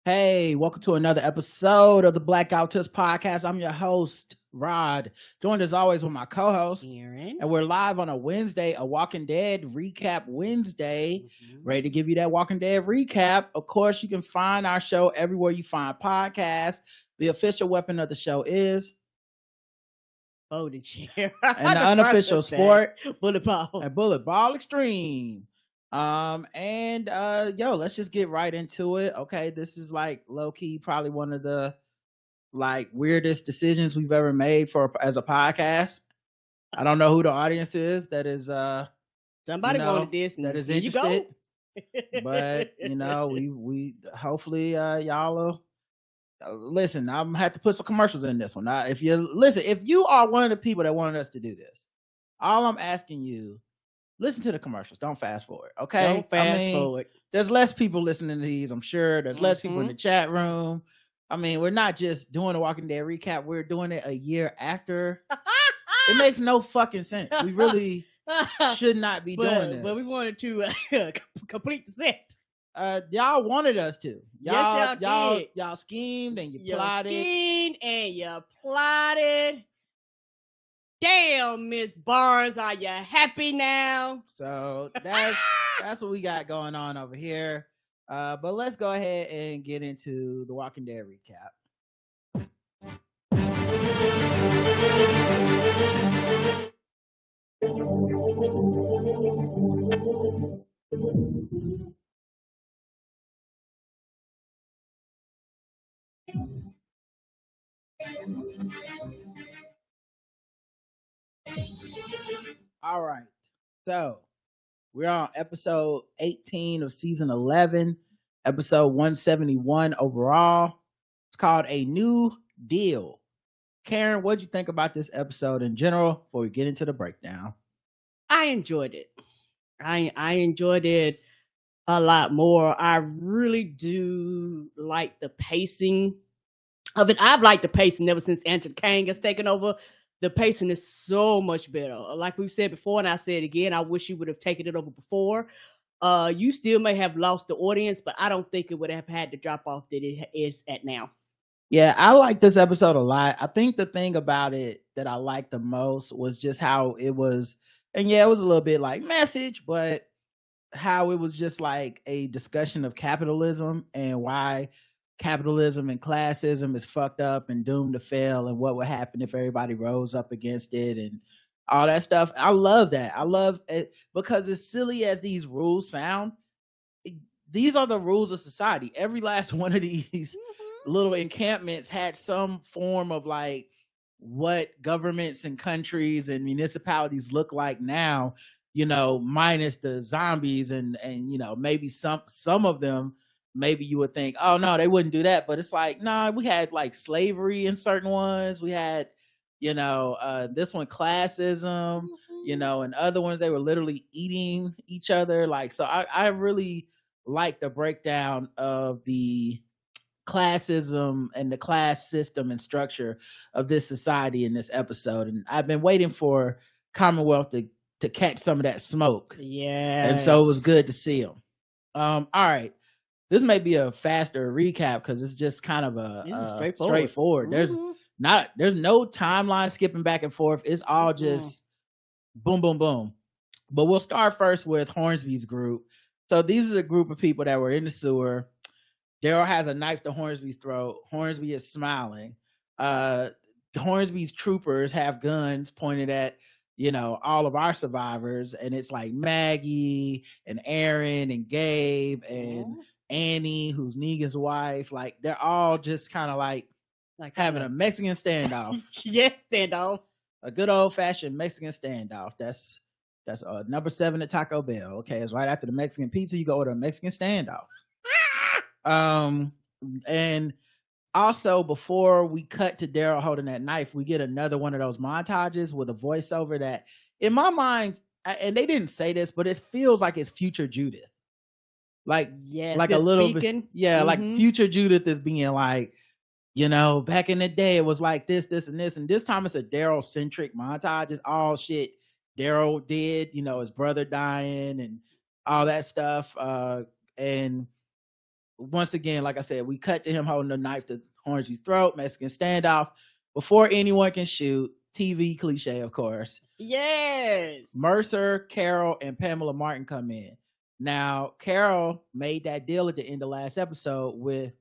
Hey, welcome to another episode of the Blackout Test Podcast. I'm your host, Rod, joined as always with my co-host, Aaron. and we're live on a Wednesday, a Walking Dead recap Wednesday. Ready to give you that Walking Dead recap. Of course, you can find our show everywhere you find podcasts. The official weapon of the show is folded chair, and the unofficial sport, bullet ball, and bullet ball extreme. Let's just get right into it. Okay, this is like low-key probably one of the like weirdest decisions we've ever made as a podcast. I don't know who the audience is that is somebody wanted this that is interested. But we hopefully y'all will listen. I'm gonna have to put some commercials in this one. If you are one of the people that wanted us to do this, all I'm asking you, listen to the commercials. Don't fast forward. Okay. Don't fast forward. There's less people listening to these, I'm sure. There's less people in the chat room. I mean, we're not just doing a Walking Dead recap. We're doing it a year after. It makes no fucking sense. We really should not be doing this. But we wanted to complete the set. Y'all wanted us to. Y'all did. Y'all schemed and you plotted. Damn, Miss Barnes, are you happy now? So that's what we got going on over here. But let's go ahead and get into the Walking Dead recap. All right, so we're on episode 18 of season 11, episode 171 overall. It's called A New Deal. Karen, what'd you think about this episode in general before we get into the breakdown? I enjoyed it. I enjoyed it a lot more. I really do like the pacing of it. I've liked the pacing ever since Angela Kang has taken over. The pacing is so much better. Like we've said before, and I said again, I wish you would have taken it over before. You still may have lost the audience, but I don't think it would have had the drop off that it is at now. Yeah, I like this episode a lot. I think the thing about it that I liked the most was just how it was, and yeah, it was a little bit like message, but how it was just like a discussion of capitalism and why capitalism and classism is fucked up and doomed to fail, and what would happen if everybody rose up against it and all that stuff. I love that. I love it because as silly as these rules sound, these are the rules of society. Every last one of these little encampments had some form of like what governments and countries and municipalities look like now, minus the zombies and maybe some of them. Maybe you would think, oh no, they wouldn't do that. But it's like, nah, we had like slavery in certain ones. We had, this one classism, and other ones, they were literally eating each other. Like, so I really like the breakdown of the classism and the class system and structure of this society in this episode. And I've been waiting for Commonwealth to catch some of that smoke. Yeah. And so it was good to see them. All right. This may be a faster recap because it's just kind of a straightforward. There's no timeline skipping back and forth. It's all just boom, boom, boom. But we'll start first with Hornsby's group. So these are a group of people that were in the sewer. Daryl has a knife to Hornsby's throat. Hornsby is smiling. Hornsby's troopers have guns pointed at all of our survivors, and it's like Maggie and Aaron and Gabe and Annie, who's Negan's wife. Like, they're all just kind of like having a Mexican standoff. Yes, standoff. A good old-fashioned Mexican standoff. That's number 7 at Taco Bell. Okay, it's right after the Mexican pizza. You go order a Mexican standoff. And also, before we cut to Daryl holding that knife, we get another one of those montages with a voiceover that, in my mind, and they didn't say this, but it feels like it's future Judith. Like, yeah, like a little bit, yeah, like future Judith is being like, back in the day it was like this, and this, and this time it's a Daryl centric montage. It's all shit Daryl did, his brother dying and all that stuff. And once again, like I said, we cut to him holding the knife to Hornsby's throat. Mexican standoff. Before anyone can shoot, TV cliche, of course. Yes. Mercer, Carol, and Pamela Martin come in. Now, Carol made that deal at the end of last episode with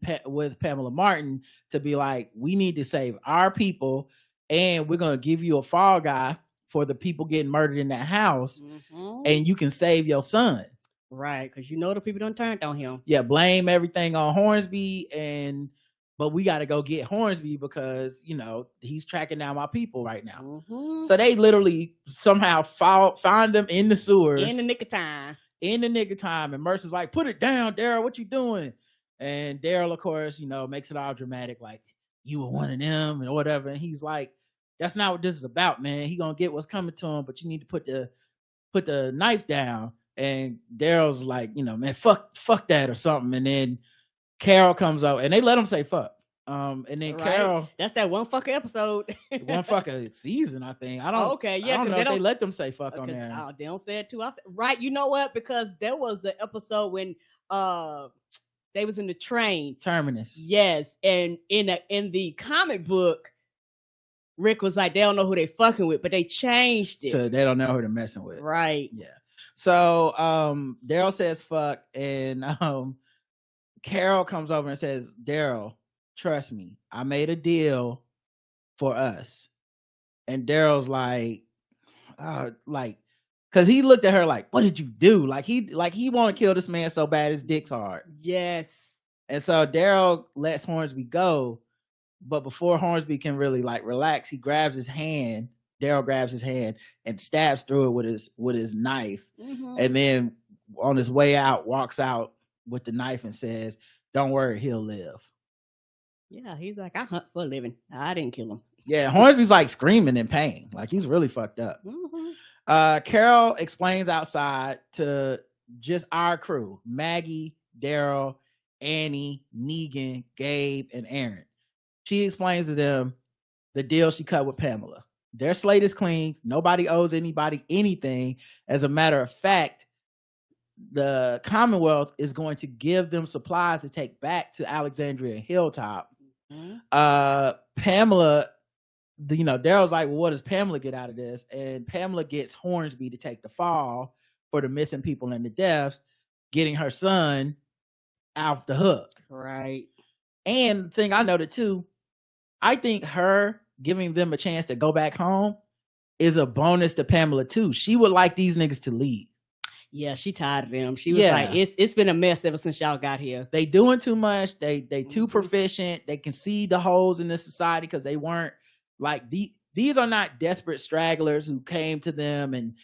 Pamela Martin to be like, we need to save our people, and we're going to give you a fall guy for the people getting murdered in that house, and you can save your son. Right, because you know the people don't turn on him. Yeah, blame everything on Hornsby, but we got to go get Hornsby because, you know, he's tracking down my people right now. So they literally somehow find them in the sewers. In the nick of time. And Mercer's like, put it down, Daryl, what you doing? And Daryl, of course, you know, makes it all dramatic, like, you were one of them and whatever. And he's like, that's not what this is about, man. He gonna get what's coming to him, but you need to put the knife down. And Daryl's like, you know, man, fuck that or something. And then Carol comes out and they let him say fuck. And then Carol, that's that one fucking episode. one fucking season, I think. I don't know if they let them say fuck on there. They don't say it too often. Right, you know what? Because there was the episode when they was in the train. Terminus. Yes. And in the comic book, Rick was like, they don't know who they fucking with, but they changed it. So they don't know who they're messing with. Right. Yeah. So Daryl says fuck, and Carol comes over and says, Daryl, trust me, I made a deal for us. And Daryl's like, because he looked at her like, what did you do? Like he want to kill this man so bad his dick's hard. Yes. And so Daryl lets Hornsby go, but before Hornsby can really like relax, he grabs his hand. Daryl grabs his hand and stabs through it with his knife. And then on his way out, walks out with the knife and says, don't worry, he'll live. Yeah, he's like, I hunt for a living. I didn't kill him. Yeah, Hornsby's like screaming in pain. Like he's really fucked up. Carol explains outside to just our crew, Maggie, Daryl, Annie, Negan, Gabe, and Aaron. She explains to them the deal she cut with Pamela. Their slate is clean. Nobody owes anybody anything. As a matter of fact, the Commonwealth is going to give them supplies to take back to Alexandria Hilltop. Pamela, you know, Daryl's like, well, what does Pamela get out of this? And Pamela gets Hornsby to take the fall for the missing people and the deaths, getting her son off the hook. Right. And the thing I noted too, I think her giving them a chance to go back home is a bonus to Pamela too. She would like these niggas to leave. Yeah, she tired of them. She was like, it's been a mess ever since y'all got here. They doing too much. They too proficient. They can see the holes in this society because they weren't like these are not desperate stragglers who came to them and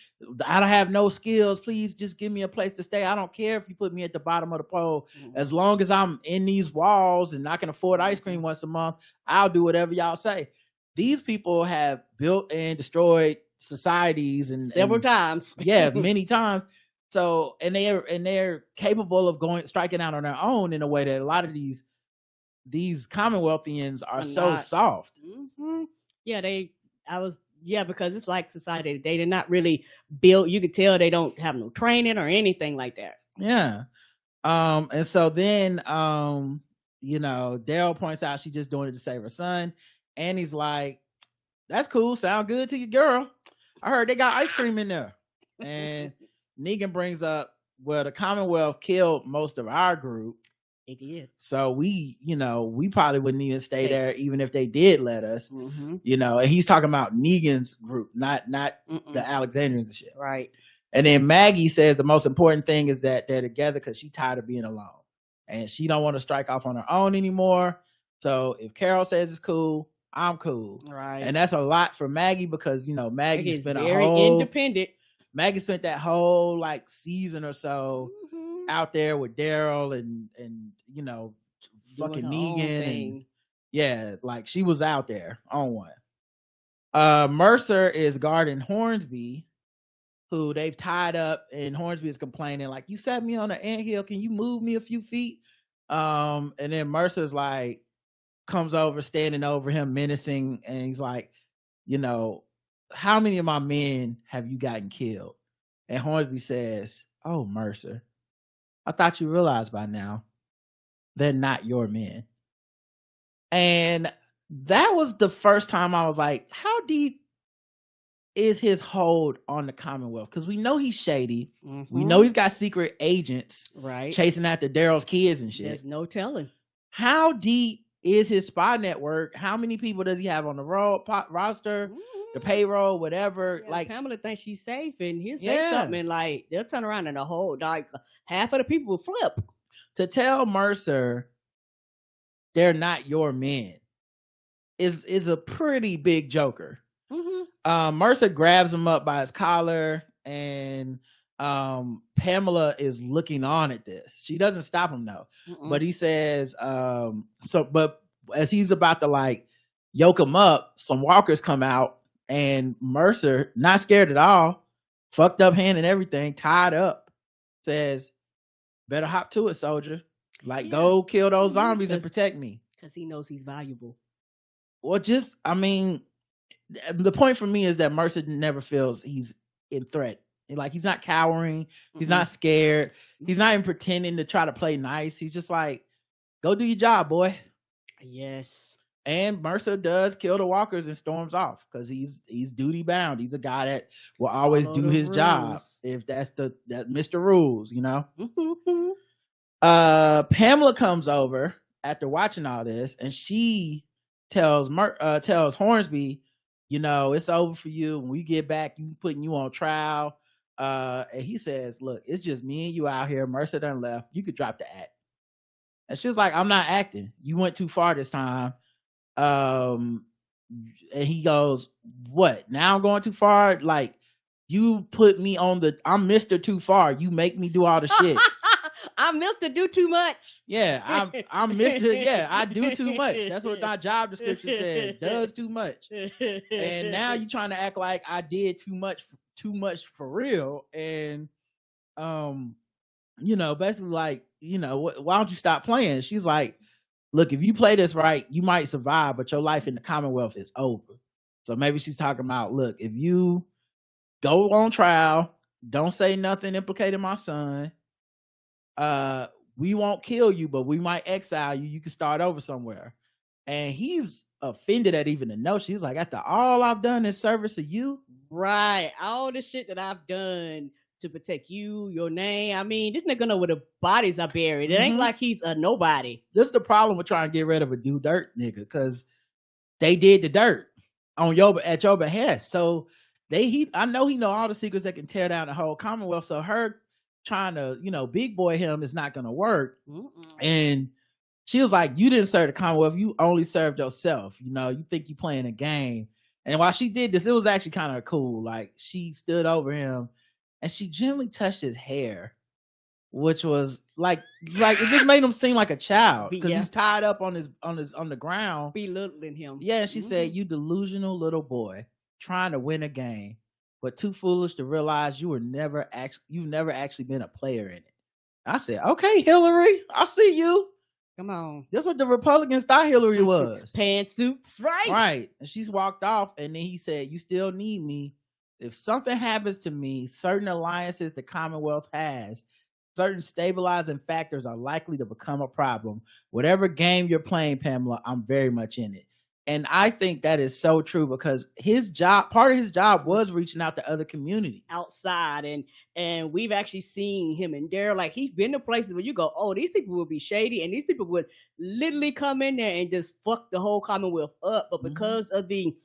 I don't have no skills. Please just give me a place to stay. I don't care if you put me at the bottom of the pole. As long as I'm in these walls and I can afford ice cream once a month, I'll do whatever y'all say. These people have built and destroyed societies and several times. Yeah, many times. So and they're capable of striking out on their own in a way that a lot of these Commonwealthians are so soft. Yeah, because it's like society. They did not really build. You could tell they don't have no training or anything like that. Yeah. And so then you know, Daryl points out she's just doing it to save her son. And he's like, that's cool. Sound good to you, girl. I heard they got ice cream in there. And Negan brings up, well, the Commonwealth killed most of our group. They did. So we probably wouldn't even stay there even if they did let us. You know, and he's talking about Negan's group, not the Alexandrians and shit. Right. And then Maggie says the most important thing is that they're together because she's tired of being alone. And she don't want to strike off on her own anymore. So if Carol says it's cool, I'm cool. Right. And that's a lot for Maggie because, you know, Maggie's been very independent. Maggie spent that whole like season or so out there with Daryl and you know, fucking Negan. And like she was out there on one. Mercer is guarding Hornsby, who they've tied up, and Hornsby is complaining like, you set me on an anthill, can you move me a few feet? And then Mercer's like comes over, standing over him, menacing, and he's like, you know, how many of my men have you gotten killed? And Hornsby says, oh, Mercer, I thought you realized by now they're not your men. And that was the first time I was like, how deep is his hold on the Commonwealth? Because we know he's shady. We know he's got secret agents chasing after Daryl's kids and shit. There's no telling. How deep is his spy network? How many people does he have on the roster, the payroll, whatever? Yeah, like Pamela thinks she's safe, and he'll say something, and like they'll turn around and the whole like half of the people will flip. To tell Mercer they're not your men is a pretty big joker. Mercer grabs him up by his collar, and Pamela is looking on at this. She doesn't stop him though, but he says, but as he's about to like yoke him up, some walkers come out, and Mercer, not scared at all, fucked up hand and everything, tied up, says, better hop to it, soldier. Like, go kill those zombies and protect me. Because he knows he's valuable. Well, the point for me is that Mercer never feels he's in threat. Like, he's not cowering. He's not scared. He's not even pretending to try to play nice. He's just like, go do your job, boy. Yes. And Mercer does kill the walkers and storms off because he's duty bound. He's a guy that will always do his job if that's that Mr. Rules, you know. Pamela comes over after watching all this, and she tells Hornsby, you know, it's over for you. When we get back, putting you on trial. And he says, look, it's just me and you out here. Mercer done left. You could drop the act. And she was like, I'm not acting. You went too far this time. And he goes, what? Now I'm going too far? Like, you put me on I'm Mr. Too Far. You make me do all the shit. I'm Mr. Do Too Much. Yeah, I'm Mr. Yeah, I do too much. That's what my job description says. Does too much. And now you're trying to act like I did too much for real. And you know, basically like, you know, why don't you stop playing? She's like, look, if you play this right, you might survive, but your life in the Commonwealth is over. So maybe she's talking about, look, if you go on trial, don't say nothing implicating my son, we won't kill you, but we might exile you. You can start over somewhere. And he's offended at even the notion. He's like, after all I've done in service of you, right? All the shit that I've done to protect you, your name. I mean, this nigga know where the bodies are buried. It ain't like he's a nobody. This is the problem with trying to get rid of a do dirt nigga, because they did the dirt at your behest. So I know he know all the secrets that can tear down the whole Commonwealth. So her trying to, you know, big boy him is not gonna work. And she was like, you didn't serve the Commonwealth, you only served yourself. You know, you think you playing a game. And while she did this, it was actually kind of cool. Like, she stood over him and she gently touched his hair, which was like it just made him seem like a child, because he's tied up on the ground, belittling him. Yeah, she said, you delusional little boy trying to win a game, but too foolish to realize you've never actually been a player in it. I said, okay, Hillary, I see you. Come on. That's what the Republicans thought Hillary was. Pantsuits, right? Right. And she's walked off, and then he said, you still need me. If something happens to me, certain alliances the Commonwealth has, certain stabilizing factors are likely to become a problem. Whatever game you're playing, Pamela, I'm very much in it. And I think that is so true, because part of his job was reaching out to other communities outside. And we've actually seen him and Daryl, like, he's been to places where you go, oh, these people will be shady, and these people would literally come in there and just fuck the whole Commonwealth up. But because of the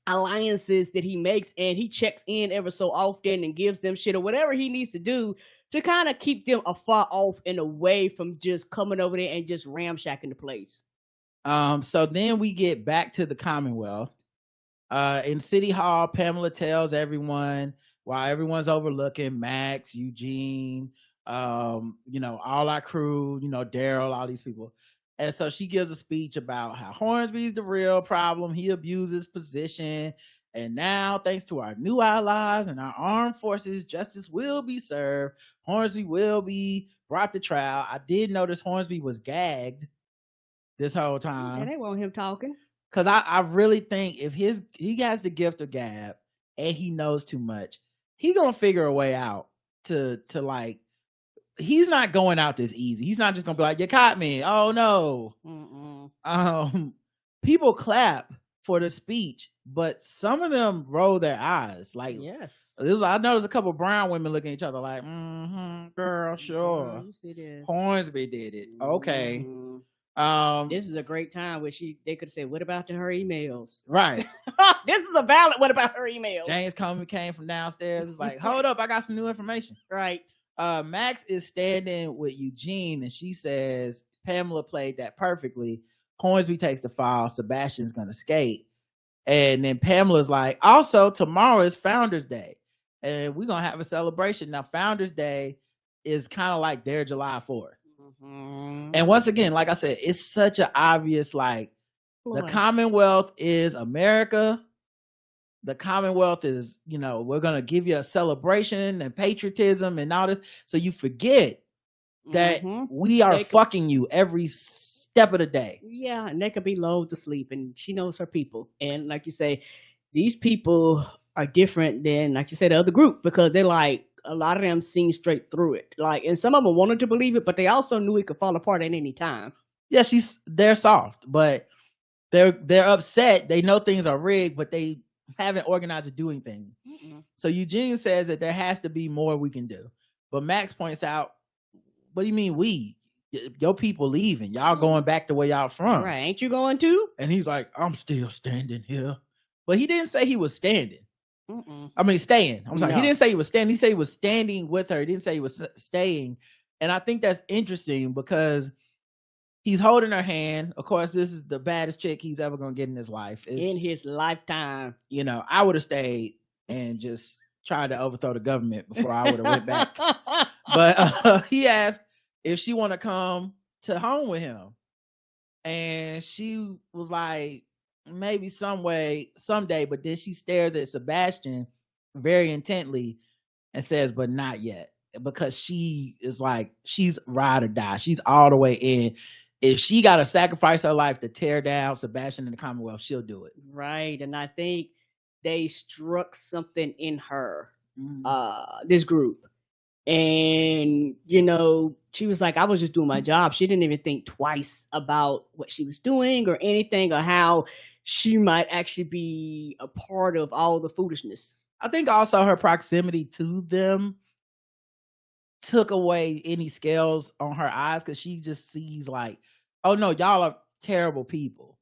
alliances that he makes, and he checks in ever so often and gives them shit or whatever he needs to do to kind of keep them afar off and away from just coming over there and just ramshacking the place. So then we get back to the Commonwealth. In City Hall, Pamela tells everyone, while everyone's overlooking, Max, Eugene, you know, all our crew, you know, Daryl, all these people. And so she gives a speech about how Hornsby's the real problem. He abuses position. And now, thanks to our new allies and our armed forces, justice will be served. Hornsby will be brought to trial. I did notice Hornsby was gagged this whole time. And they want him talking. Because I really think if he has the gift of gab and he knows too much, he gonna figure a way out to like he's not going out this easy. He's not just gonna be like, you caught me. Oh no. People clap for the speech, but some of them roll their eyes. Like, yes, I know there's a couple brown women looking at each other like, girl, sure. you see this. Hornsby did it. Okay. This is a great time where they could say, what about her emails? Right. This is a valid what about her emails? James Comey came from downstairs. It's like, hold up, I got some new information. Right. Max is standing with Eugene, and she says Pamela played that perfectly. Hornsby takes the fall. Sebastian's gonna skate, and then Pamela's like, also tomorrow is Founders Day, and we're gonna have a celebration. Now, Founders Day is kind of like their July 4th. And once again, like I said, it's such an obvious, like, the Commonwealth is America. The Commonwealth is, we're going to give you a celebration and patriotism and all this. So you forget that we are fucking you every step of the day. Yeah, and they could be lulled to sleep, and she knows her people. And like you say, these people are different than, like you said, the other group, because they're like, a lot of them seen straight through it. Like, and some of them wanted to believe it, but they also knew it could fall apart at any time. Yeah, they're soft, but they're upset. They know things are rigged, but they haven't organized to do anything. So Eugene says that there has to be more we can do. But Max points out, what do you mean we? Your people leaving. Y'all going back to where y'all from. Right. Ain't you going too? And he's like, I'm still standing here. But he didn't say he was standing. I mean, staying. I'm sorry. No. He didn't say he was standing. He said he was standing with her. He didn't say he was staying. And I think that's interesting because he's holding her hand. Of course, this is the baddest chick he's ever going to get in his life. In his lifetime. I would have stayed and just tried to overthrow the government before I would have went back. But he asked if she want to come to home with him. And she was like, maybe someday, but then she stares at Sebastian very intently and says, but not yet, because she is like, she's ride or die. She's all the way in. If she got to sacrifice her life to tear down Sebastian and the Commonwealth, she'll do it. Right. And I think they struck something in her, this group. And, she was like, I was just doing my job. She didn't even think twice about what she was doing or anything, or how she might actually be a part of all the foolishness. I think also her proximity to them took away any scales on her eyes, because she just sees like, oh no, y'all are terrible people.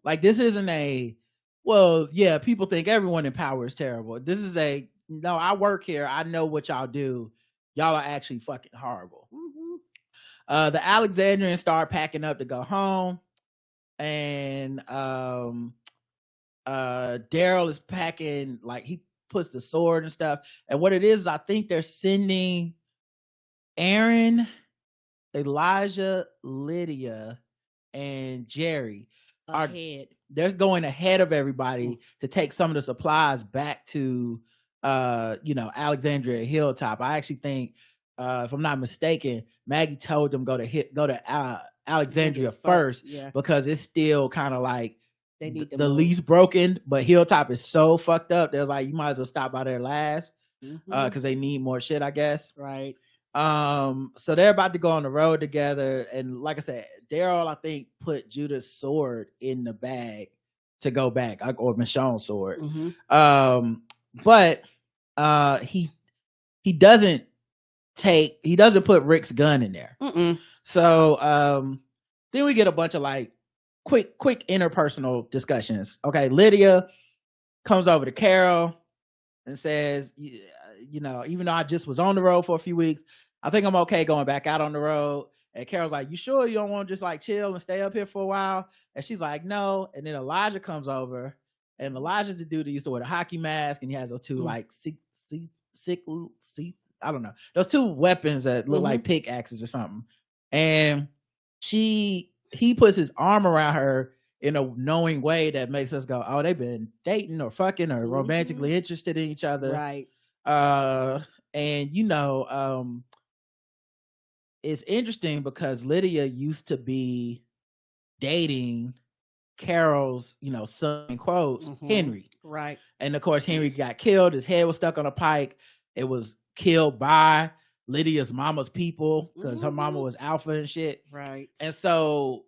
Like, this isn't well, yeah, people think everyone in power is terrible. This is no, I work here. I know what y'all do. Y'all are actually fucking horrible. The Alexandrians start packing up to go home, and Daryl is packing, like, he puts the sword and stuff. And what it is, I think they're sending Aaron, Elijah, Lydia, and Jerry ahead. They're going ahead of everybody to take some of the supplies back to Alexandria Hilltop. I actually think, if I'm not mistaken, Maggie told them go to Alexandria first, because it's still kind of like they need the least broken, but Hilltop is so fucked up. They're like, you might as well stop by there last, because they need more shit, I guess. Right. So they're about to go on the road together, and like I said, Daryl, I think, put Judah's sword in the bag to go back, or Michonne's sword. But he doesn't put Rick's gun in there. So then we get a bunch of like quick interpersonal discussions. Okay, Lydia comes over to Carol and says, even though I just was on the road for a few weeks, I think I'm okay going back out on the road. And Carol's like, you sure you don't want to just like chill and stay up here for a while? And she's like, no. And then Elijah comes over, and Elijah's the dude that used to wear the hockey mask, and he has those two like I don't know, those two weapons that look like pickaxes or something. And he puts his arm around her in a knowing way that makes us go, oh, they've been dating or fucking or romantically interested in each other. Right. And it's interesting because Lydia used to be dating Carol's, son, in quotes, Henry. Right. And of course, Henry got killed. His head was stuck on a pike. It was killed by Lydia's mama's people because her mama was alpha and shit. Right. And so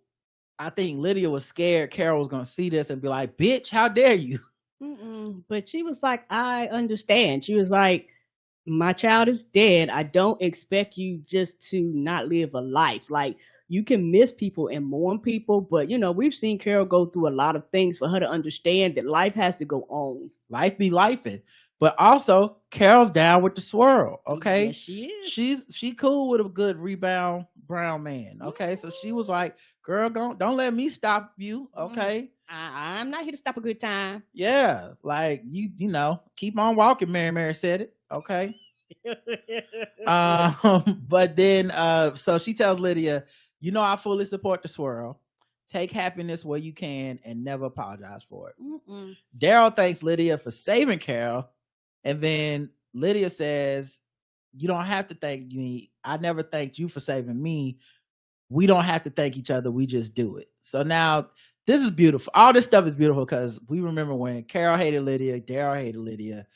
I think Lydia was scared Carol was gonna see this and be like, "Bitch, how dare you?" But she was like, I understand. She was like, my child is dead. I don't expect you just to not live a life. Like, you can miss people and mourn people, but we've seen Carol go through a lot of things for her to understand that life has to go on. Life be lifing. But also, Carol's down with the swirl. Okay, Yes, she is. She cool with a good rebound brown man. Okay, so she was like, "Girl, don't let me stop you." Okay, I'm not here to stop a good time. Yeah, like you keep on walking. Mary said it. Okay. But then so she tells Lydia, I fully support the swirl. Take happiness where you can and never apologize for it. Daryl thanks Lydia for saving Carol, and then Lydia says, "You don't have to thank me. I never thanked you for saving me. We don't have to thank each other. We just do it." So now this is beautiful. All this stuff is beautiful because we remember when Carol hated Lydia, Daryl hated Lydia.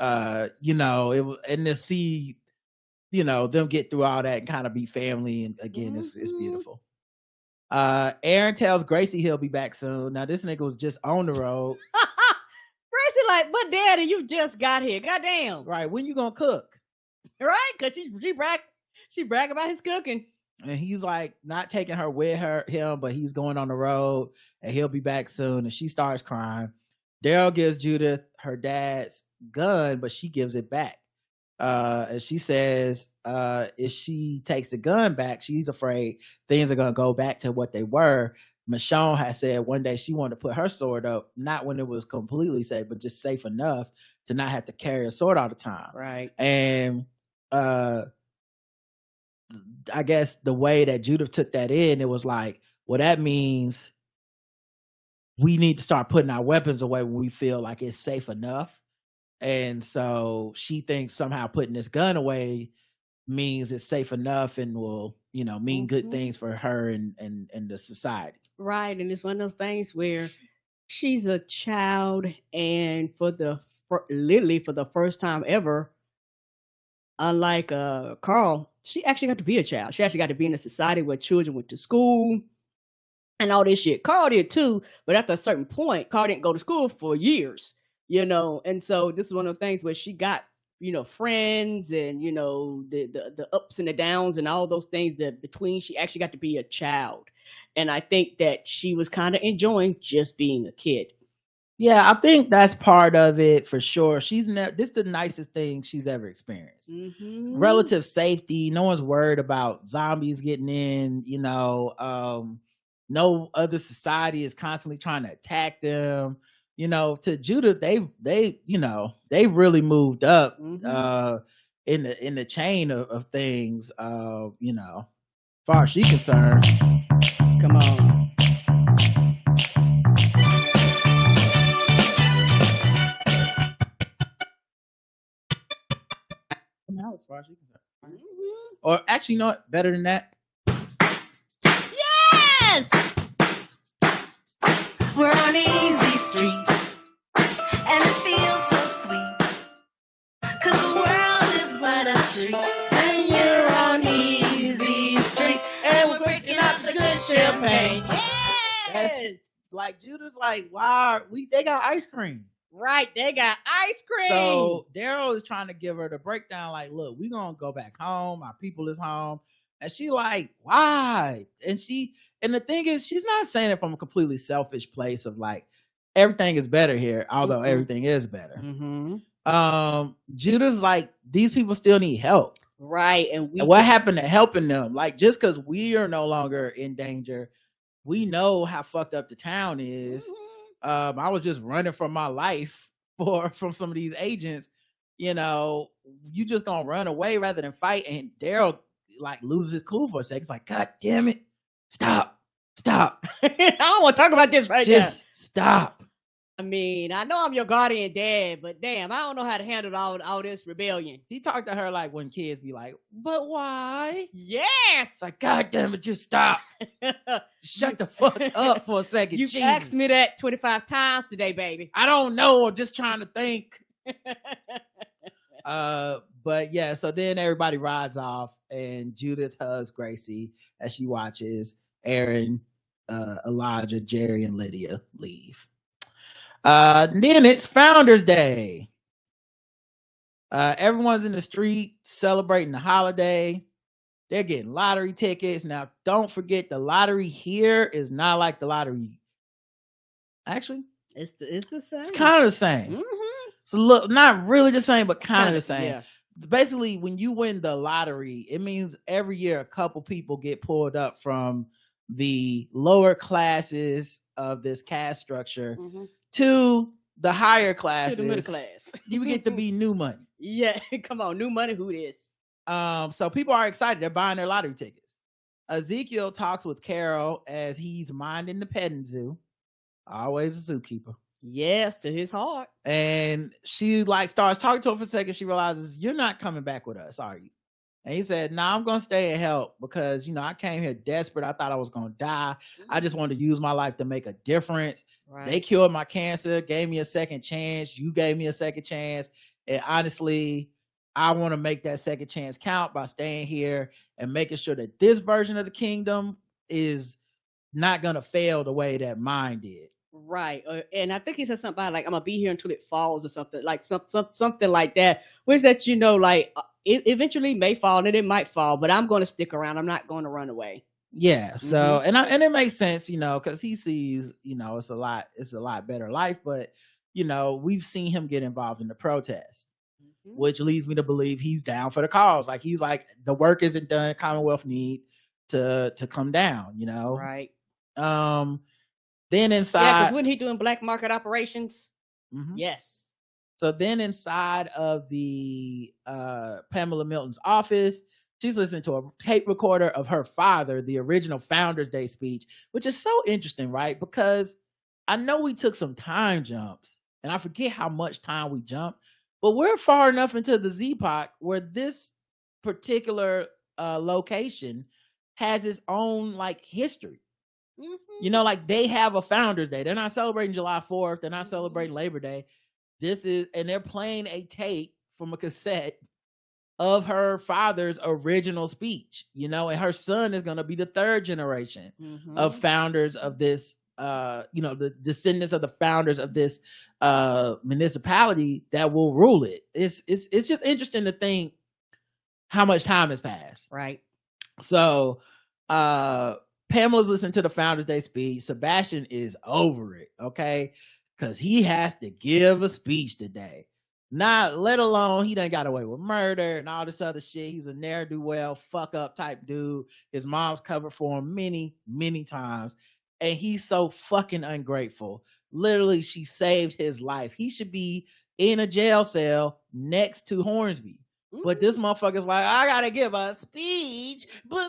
It was, and to see, them get through all that and kind of be family, and again, it's beautiful. Aaron tells Gracie he'll be back soon. Now this nigga was just on the road. Gracie like, but daddy, you just got here. Goddamn. Right. When you gonna cook? Right. Cause she brag about his cooking. And he's like not taking her with him, but he's going on the road and he'll be back soon. And she starts crying. Daryl gives Judith her dad's gun, but she gives it back. And she says if she takes the gun back, she's afraid things are going to go back to what they were. Michonne has said one day she wanted to put her sword up, not when it was completely safe, but just safe enough to not have to carry a sword all the time. Right. And I guess the way that Judith took that in, it was like, well, that means we need to start putting our weapons away when we feel like it's safe enough. And so she thinks somehow putting this gun away means it's safe enough and will, mean good things for her and the society. Right. And it's one of those things where she's a child, and literally for the first time ever, unlike Carl, she actually got to be a child. She actually got to be in a society where children went to school and all this shit. Carl did too, but after a certain point, Carl didn't go to school for years, and so this is one of the things where she got, friends and, the ups and the downs and all those things that between she actually got to be a child. And I think that she was kind of enjoying just being a kid. Yeah, I think that's part of it for sure. This is the nicest thing she's ever experienced. Relative safety. No one's worried about zombies getting in, no other society is constantly trying to attack them. To Judith, they really moved up in the chain of things, as far as she's concerned. Come on. As far as she's concerned. Or actually, not better than that. Yes! We're on Easy Street, and it feels so sweet, 'cause the world is but a street, and you're on Easy Street, and we're picking up the good champagne. Yes! Like Judith's like, wow, they got ice cream. Right, they got ice cream. So Daryl is trying to give her the breakdown, like, look, we're gonna go back home, our people is home. And she like, why? And the thing is, she's not saying it from a completely selfish place of like, everything is better here, although everything is better. Judith's like, these people still need help. Right. And what happened to helping them? Like, just because we are no longer in danger, we know how fucked up the town is. I was just running from my life from some of these agents. You just gonna run away rather than fight. And Daryl like loses his cool for a second. It's like, God damn it, stop. I don't want to talk about this right now. Just stop. I mean, I know I'm your guardian dad, but damn, I don't know how to handle all this rebellion. He talked to her like when kids be like, but why? Yes. It's like, God damn it, just stop. Shut the fuck up for a second. You've asked me that 25 times today, baby. I don't know. I'm just trying to think. But yeah, so then everybody rides off, and Judith hugs Gracie as she watches Aaron, Elijah, Jerry, and Lydia leave. Then it's Founders Day. Everyone's in the street celebrating the holiday. They're getting lottery tickets. Now, don't forget, the lottery here is not like the lottery. Actually, It's the same. it's kind of the same. Mm-hmm. So look, not really the same, but kind of the same. Yeah. Basically, when you win the lottery, it means every year a couple people get pulled up from the lower classes of this caste structure to the higher classes. To the middle class. You get to be new money. Yeah, come on, new money. Who this? So people are excited. They're buying their lottery tickets. Ezekiel talks with Carol as he's minding the petting zoo. Always a zookeeper. Yes, to his heart. And she starts talking to him for a second. She realizes, you're not coming back with us, are you? And he said, no, I'm going to stay and help because, I came here desperate. I thought I was going to die. I just wanted to use my life to make a difference. Right. They cured my cancer, gave me a second chance. You gave me a second chance. And honestly, I want to make that second chance count by staying here and making sure that this version of the kingdom is not going to fail the way that mine did. Right. And I think he said something about I'm gonna be here until it falls or something like something like that, which that it eventually may fall and it might fall, but I'm going to stick around. I'm not going to run away. Yeah. So and it makes sense, because he sees, it's a lot better life, but we've seen him get involved in the protest, which leads me to believe he's down for the cause. Like he's like, the work isn't done. Commonwealth need to come down, Right. Then inside, because when he doing black market operations, yes. So then inside of the Pamela Milton's office, she's listening to a tape recorder of her father, the original Founders Day speech, which is so interesting, right? Because I know we took some time jumps, and I forget how much time we jumped, but we're far enough into the Z-Pac where this particular location has its own history. They have a Founders Day. They're not celebrating July 4th. They're not celebrating Labor Day. And they're playing a tape from a cassette of her father's original speech, and her son is going to be the third generation of founders of this, the descendants of the founders of this municipality that will rule it. It's just interesting to think how much time has passed. Right. So, Pamela's listening to the Founders Day speech. Sebastian is over it, okay? Because he has to give a speech today. Not let alone he done got away with murder and all this other shit. He's a ne'er-do-well, fuck up type dude. His mom's covered for him many, many times. And he's so fucking ungrateful. Literally, she saved his life. He should be in a jail cell next to Hornsby. But this motherfucker's like, I gotta give a speech, but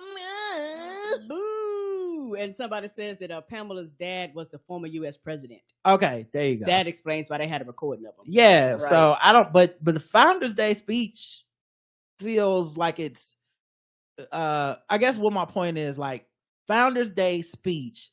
boo. And somebody says that Pamela's dad was the former U.S. president. Okay, there you go. That explains why they had a recording of him. Yeah, right. So I don't, but the Founders Day speech feels like it's, I guess what my point is, Founders Day speech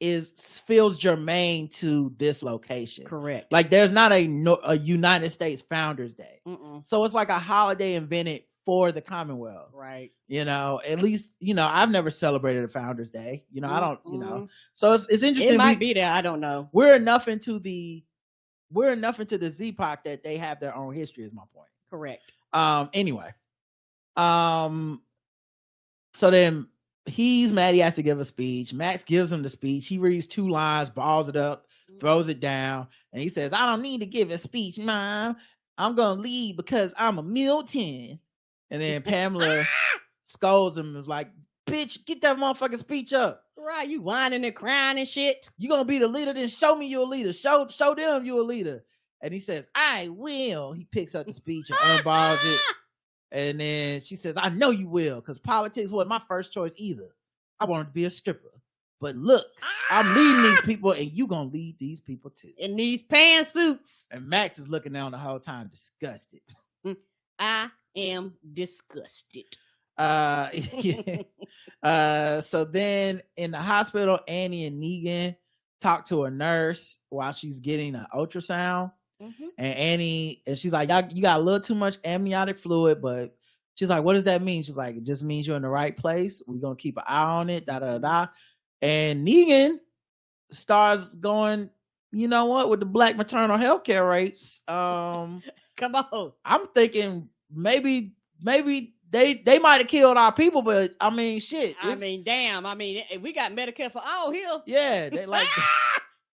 feels germane to this location. Correct. There's not a United States Founders Day. So it's like a holiday invented for the Commonwealth. Right. At least, I've never celebrated a Founders Day. I don't, so it's interesting. It might be there. I don't know. We're enough into the Z-Pac that they have their own history is my point. Correct. Anyway. So then he's mad he has to give a speech. Max gives him the speech. He reads 2 lines, balls it up, throws it down, and he says, I don't need to give a speech, Mom. I'm going to leave because I'm a Milton. And then Pamela scolds him and was like, bitch, get that motherfucking speech up. Right, you whining and crying and shit. You going to be the leader, then show me you're a leader. Show them you're a leader. And he says, I will. He picks up the speech and unballs it. And then she says, I know you will, because politics wasn't my first choice either. I wanted to be a stripper. But look, I'm leading these people, and you going to lead these people too. In these pantsuits. And Max is looking down the whole time disgusted. I am disgusted. So then in the hospital, Annie and Negan talk to a nurse while she's getting an ultrasound. And Annie, and she's like, you got a little too much amniotic fluid, but she's like, what does that mean? She's like, it just means you're in the right place. We're going to keep an eye on it, da. And Negan starts going, you know what, with the black maternal health care rates. Come on. I'm thinking maybe they might have killed our people, but I mean, shit. I mean, damn. I mean, we got Medicare for all here. Yeah, they like,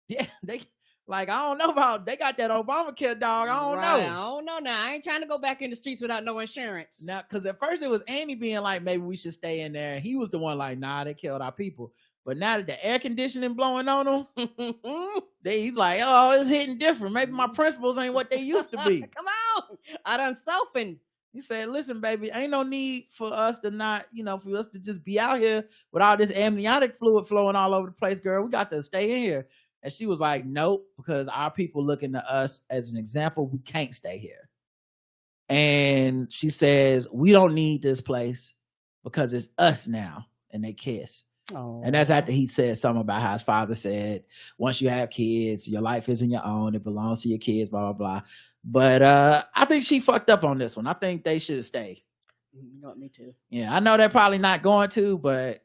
yeah, they like, I don't know about, they got that Obamacare, dog. I don't know. I don't know now. I ain't trying to go back in the streets without no insurance. Now, because at first it was Annie being like, maybe we should stay in there. He was the one like, nah, they killed our people. But now that the air conditioning blowing on him, he's like, oh, it's hitting different. Maybe my principles ain't what they used to be. Come on. I done softened. He said, listen, baby, ain't no need for us to not, for us to just be out here with all this amniotic fluid flowing all over the place, girl. We got to stay in here. And she was like, nope, because our people looking to us as an example. We can't stay here. And she says, we don't need this place because it's us now. And they kiss. Oh. And that's after he said something about how his father said, once you have kids, your life isn't your own. It belongs to your kids, blah, blah, blah. But I think she fucked up on this one. I think they should stay. You know what, me too. Yeah, I know they're probably not going to, but,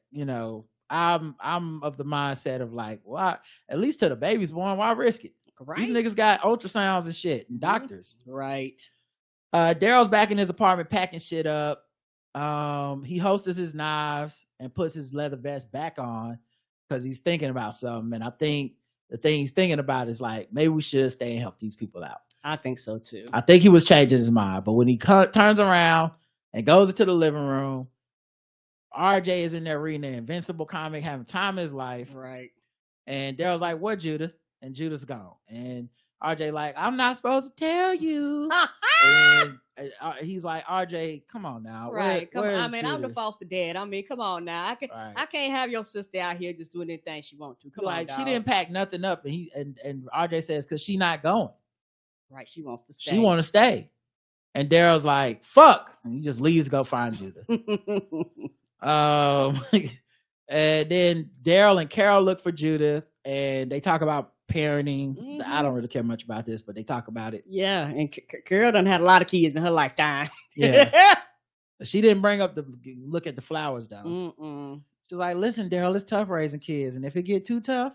I'm of the mindset of like, well, at least till the baby's born, why risk it? Right. These niggas got ultrasounds and shit and doctors. Right. Daryl's back in his apartment packing shit up. He holsters his knives and puts his leather vest back on because he's thinking about something. And I think the thing he's thinking about is like, maybe we should stay and help these people out. I think so too. I think he was changing his mind. But when he turns around and goes into the living room, RJ is in there reading an Invincible comic, having time of his life. Right. And Daryl's like, what, Judith? And Judith's gone. And RJ like, I'm not supposed to tell you. And he's like, RJ, come on now. Right. Come on. I mean, I'm the foster dad. I mean, come on now. I can't have your sister out here just doing anything she wants to. Come on, dog. She didn't pack nothing up. And RJ says, because she not going. Right. She wants to stay. She want to stay. And Daryl's like, fuck. And he just leaves to go find Judith. And then Daryl and Carol look for Judith and they talk about parenting. Mm-hmm. I don't really care much about this, but they talk about it. Yeah, and Carol done had a lot of kids in her lifetime. Yeah. She didn't bring up the look at the flowers though. Mm-mm. She was like, listen, Daryl, it's tough raising kids. And if it get too tough,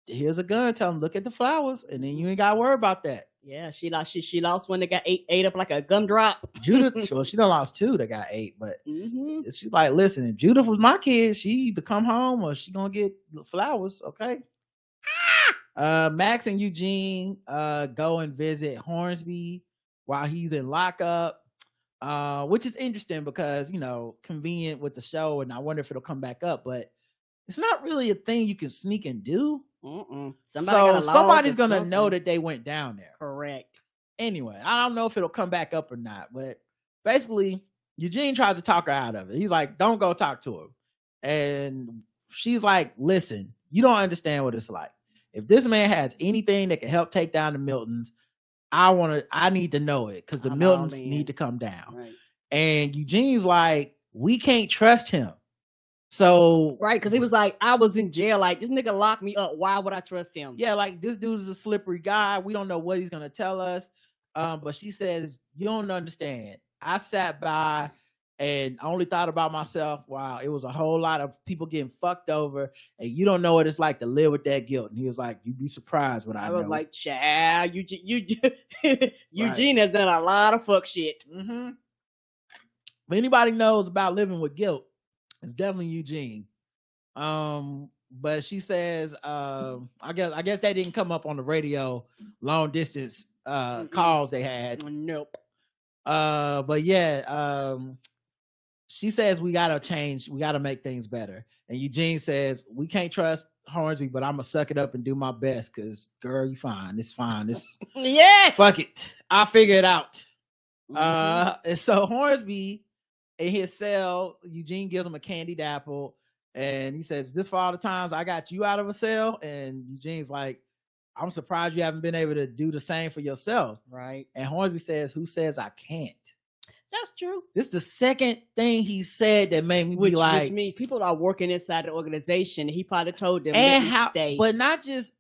here's a gun. Tell them, look at the flowers. And then you ain't got to worry about that. Yeah, she lost one that got ate up like a gumdrop. Judith, well, she done lost two that got 8, but she's like, listen, if Judith was my kid, she either come home or she gonna get flowers, okay? Max and Eugene go and visit Hornsby while he's in lockup, which is interesting because, convenient with the show, and I wonder if it'll come back up, but it's not really a thing you can sneak and do. Somebody's gonna know that they went down there. Correct. Anyway, I don't know if it'll come back up or not, but basically Eugene tries to talk her out of it. He's like, don't go talk to him. And she's like, listen, you don't understand what it's like. If this man has anything that can help take down the Miltons, I need to know it because the Miltons need to come down. Right. And Eugene's like, we can't trust him. So right, because he was like, I was in jail. Like, this nigga locked me up. Why would I trust him? Yeah, like this dude is a slippery guy. We don't know what he's gonna tell us. But she says, you don't understand. I sat by and only thought about myself. Wow, it was a whole lot of people getting fucked over, and you don't know what it's like to live with that guilt. And he was like, you'd be surprised what I know. I was like, child, Eugene has done a lot of fuck shit. Mm-hmm. If anybody knows about living with guilt, it's definitely Eugene. But she says, I guess that didn't come up on the radio long distance calls they had. Nope. But yeah, she says we gotta change, we gotta make things better. And Eugene says, we can't trust Hornsby, but I'm gonna suck it up and do my best because girl, you fine. It's fine. It's yeah. Fuck it. I'll figure it out. And so Hornsby in his cell, Eugene gives him a candied apple and he says, this for all the times I got you out of a cell. And Eugene's like, I'm surprised you haven't been able to do the same for yourself. Right. And Hornsby says, who says I can't? That's true. This is the second thing he said that made me be like, which means people are working inside the organization. He probably told them and how, stay. But not just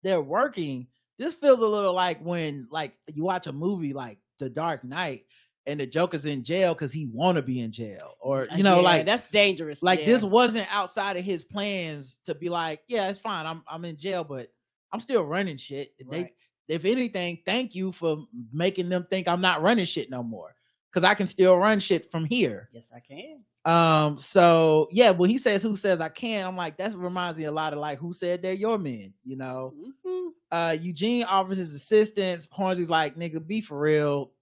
they're working, this feels a little like when like you watch a movie like The Dark Knight and the Joker's in jail because he want to be in jail, or you know, Yeah, like that's dangerous. like yeah. this wasn't outside of his plans to be like, yeah, it's fine. I'm in jail, but I'm still running shit. Right. If anything, thank you for making them think I'm not running shit no more, because I can still run shit from here. Yes, I can. So yeah, when he says who says I can, I'm like, that reminds me a lot of like who said they're your men, you know. Eugene offers his assistance. Hornsby's like, nigga, be for real.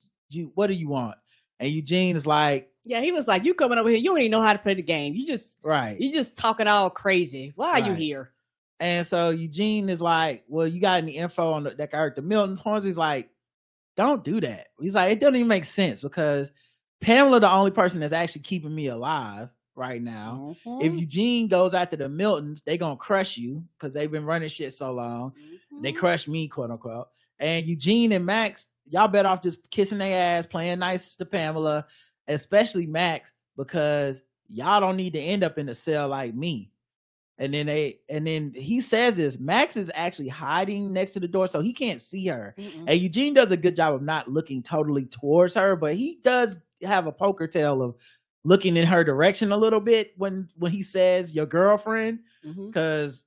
What do you want? And Eugene is like, yeah, he was like, you coming over here, you don't even know how to play the game. You just talking all crazy. Why are you here? And so Eugene is like, well, you got any info on that character Milton's? Hornsby's like, don't do that. He's like, it doesn't even make sense because Pamela the only person that's actually keeping me alive right now. If Eugene goes after the Miltons, they gonna crush you because they've been running shit so long. They crush me, quote unquote. And Eugene and Max, y'all better off just kissing their ass, playing nice to Pamela, especially Max, because y'all don't need to end up in a cell like me. And then he says this, Max is actually hiding next to the door so he can't see her. And Eugene does a good job of not looking totally towards her, but he does have a poker tail of looking in her direction a little bit when he says your girlfriend, because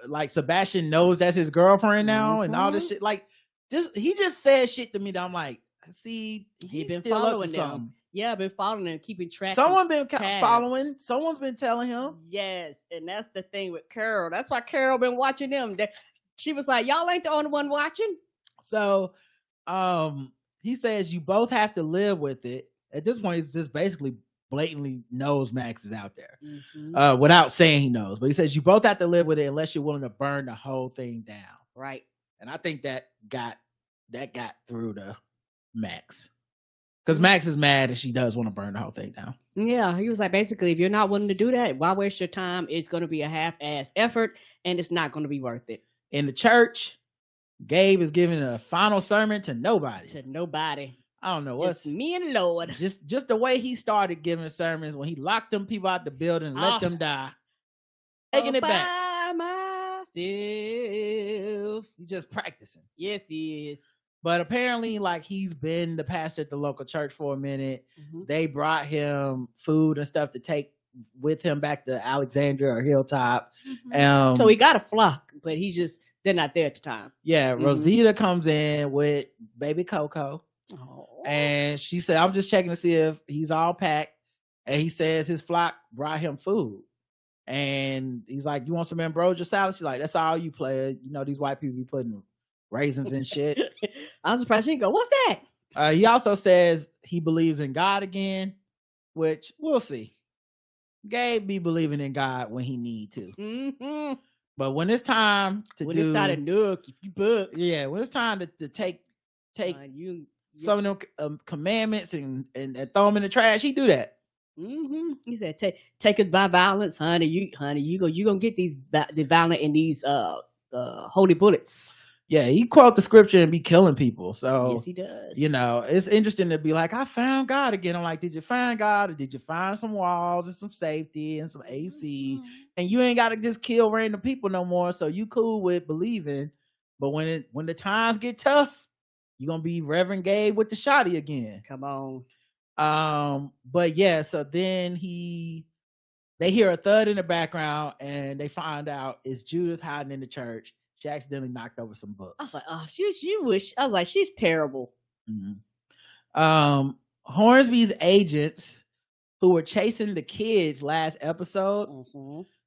like Sebastian knows that's his girlfriend now and all this shit. Like he just said shit to me that I'm like, see, he's been following them. Yeah, I've been following and keeping track. Someone been following. Someone's been telling him. Yes, and that's the thing with Carol. That's why Carol been watching them. She was like, y'all ain't the only one watching. So he says you both have to live with it. At this point, he's just basically blatantly knows Max is out there without saying he knows. But he says you both have to live with it unless you're willing to burn the whole thing down. Right. And I think that got through to Max. Because Max is mad and she does want to burn the whole thing down. Yeah, he was like, basically, if you're not willing to do that, why waste your time? It's going to be a half-ass effort, and it's not going to be worth it. In the church, Gabe is giving a final sermon to nobody. I don't know what's just me and Lord. Just the way he started giving sermons when he locked them people out the building and let them die. Taking it back. Myself. He's just practicing. Yes, he is. But apparently, like, he's been the pastor at the local church for a minute. They brought him food and stuff to take with him back to Alexandria or Hilltop. So he got a flock, but they're not there at the time. Yeah, Rosita comes in with baby Coco. And she said, I'm just checking to see if he's all packed. And he says his flock brought him food. And he's like, you want some ambrosia salad? She's like, that's all you play. You know, these white people be putting raisins and shit. I'm surprised she didn't go, what's that? He also says he believes in God again, which we'll see. Gabe be believing in God when he need to. But when it's time to when it's time to nook, if you book. Yeah, when it's time to take some of them commandments and throw them in the trash, he do that. He said, take it by violence, honey. You gonna get the violent and these holy bullets. Yeah, he quote the scripture and be killing people. So yes, he does. You know, it's interesting to be like, I found God again. I'm like, did you find God, or did you find some walls and some safety and some AC? And you ain't got to just kill random people no more. So you cool with believing, but when the times get tough, you're gonna be Reverend Gabe with the shotty again. Come on. But yeah, so then they hear a thud in the background and they find out it's Judith hiding in the church. She accidentally knocked over some books. I was like, oh, she wish. I was like, she's terrible. Hornsby's agents who were chasing the kids last episode,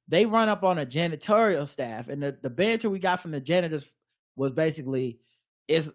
they run up on a janitorial staff, and the banter we got from the janitors was basically, it's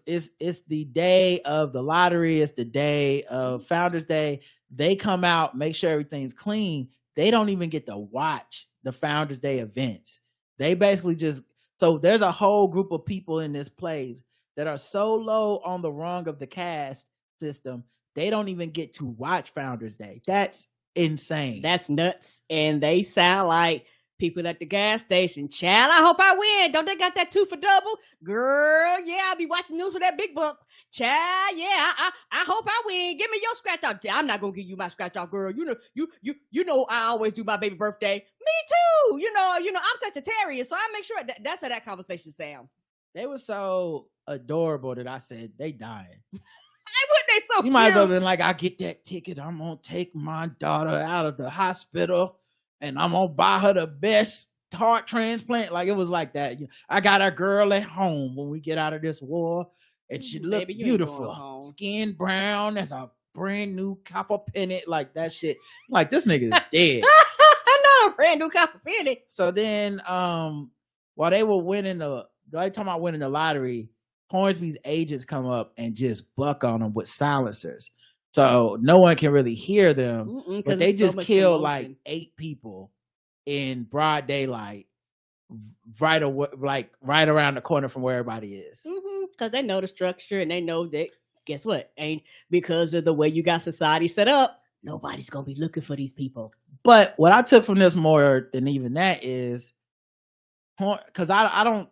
the day of the lottery, it's the day of Founders Day. They come out, make sure everything's clean. They don't even get to watch the Founders Day events. They basically just, so there's a whole group of people in this place that are so low on the rung of the caste system, they don't even get to watch Founders Day. That's insane. That's nuts. And they sound like people at the gas station. Child, I hope I win. Don't they got that 2 for double? Girl, yeah, I'll be watching news for that big buck. Child, yeah, I hope I win. Give me your scratch off. I'm not gonna give you my scratch off, girl. You know I always do my baby birthday. Me too. You know, I'm Sagittarius, so I make sure that's how that conversation sound. They were so adorable that I said they dying. Why they so You might have been like, I get that ticket. I'm gonna take my daughter out of the hospital and I'm gonna buy her the best heart transplant. Like, it was like that. I got a girl at home when we get out of this war, and she look beautiful, skin brown as a brand new copper pennant, like that shit. Like, this nigga is dead. Not a brand new copper penny. So then, while they were winning talking about winning the lottery, Hornsby's agents come up and just buck on them with silencers, so no one can really hear them. But they just killed like 8 people in broad daylight, right around the corner from where everybody is. Because they know the structure, and they know that, guess what? Ain't because of the way you got society set up, nobody's gonna be looking for these people. But what I took from this more than even that is, because I don't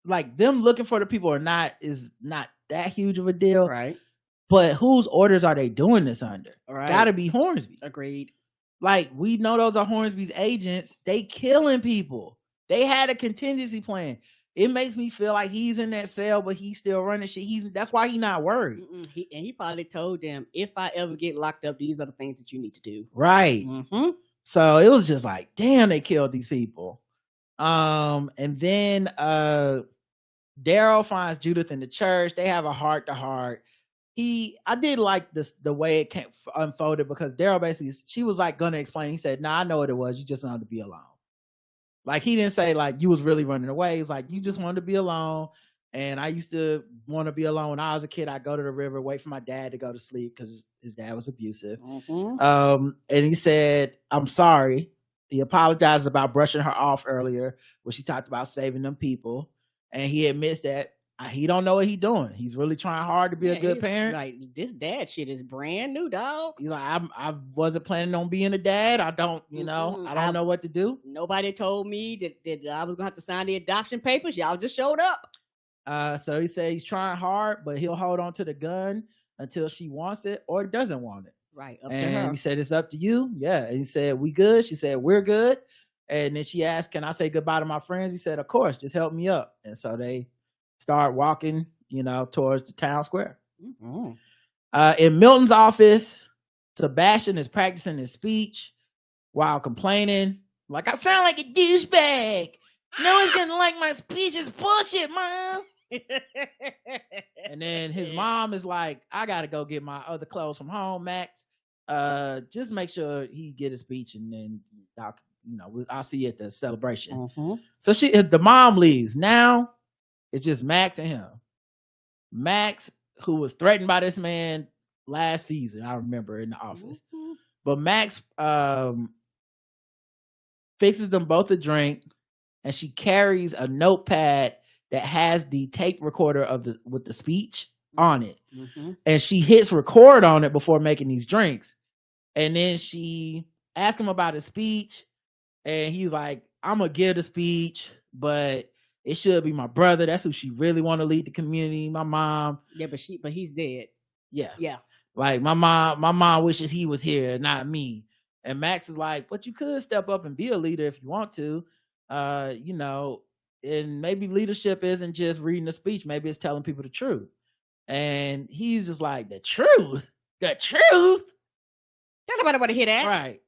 like them looking for the people or not is not that huge of a deal, right? But whose orders are they doing this under? Right. Gotta be Hornsby. Agreed. Like, we know those are Hornsby's agents. They killing people. They had a contingency plan. It makes me feel like he's in that cell, but he's still running shit. That's why he's not worried. He probably told them, if I ever get locked up, these are the things that you need to do. Right. So it was just like, damn, they killed these people. And then Daryl finds Judith in the church. They have a heart-to-heart. I did like the way it unfolded, because Daryl basically, she was like gonna explain. He said, "Nah, I know what it was. You just wanted to be alone." Like, he didn't say like you was really running away. He's like, you just wanted to be alone. And I used to want to be alone when I was a kid. I'd go to the river, wait for my dad to go to sleep because his dad was abusive. And he said, "I'm sorry." He apologized about brushing her off earlier when she talked about saving them people. And he admits that he don't know what he's doing. He's really trying hard to be a good parent. Like, this dad shit is brand new, dog. He's like, I wasn't planning on being a dad. I don't, I don't know what to do. Nobody told me that I was gonna have to sign the adoption papers. Y'all just showed up. So he said he's trying hard, but he'll hold on to the gun until she wants it or doesn't want it. Right. Up to her. He said, it's up to you. Yeah. And he said, we good? She said, we're good. And then she asked, can I say goodbye to my friends? He said, of course, just help me up. And so they start walking, towards the town square. In Milton's office, Sebastian is practicing his speech while complaining, like, I sound like a douchebag. No one's gonna like my speech. It's bullshit, Mom. And then his mom is like, I gotta go get my other clothes from home, Max. Just make sure he get a speech, and then I'll see you at the celebration. So the mom leaves. Now it's just Max and him. Max, who was threatened by this man last season, I remember, in the office. But Max fixes them both a drink, and she carries a notepad that has the tape recorder with the speech on it. And she hits record on it before making these drinks. And then she asks him about his speech, and he's like, I'm gonna give the speech, but it should be my brother. That's who she really want to lead the community. My mom. Yeah, but he's dead. Yeah. Like, my mom wishes he was here, not me. And Max is like, but you could step up and be a leader if you want to. And maybe leadership isn't just reading a speech. Maybe it's telling people the truth. And he's just like, the truth? Tell nobody want to hear that. Right.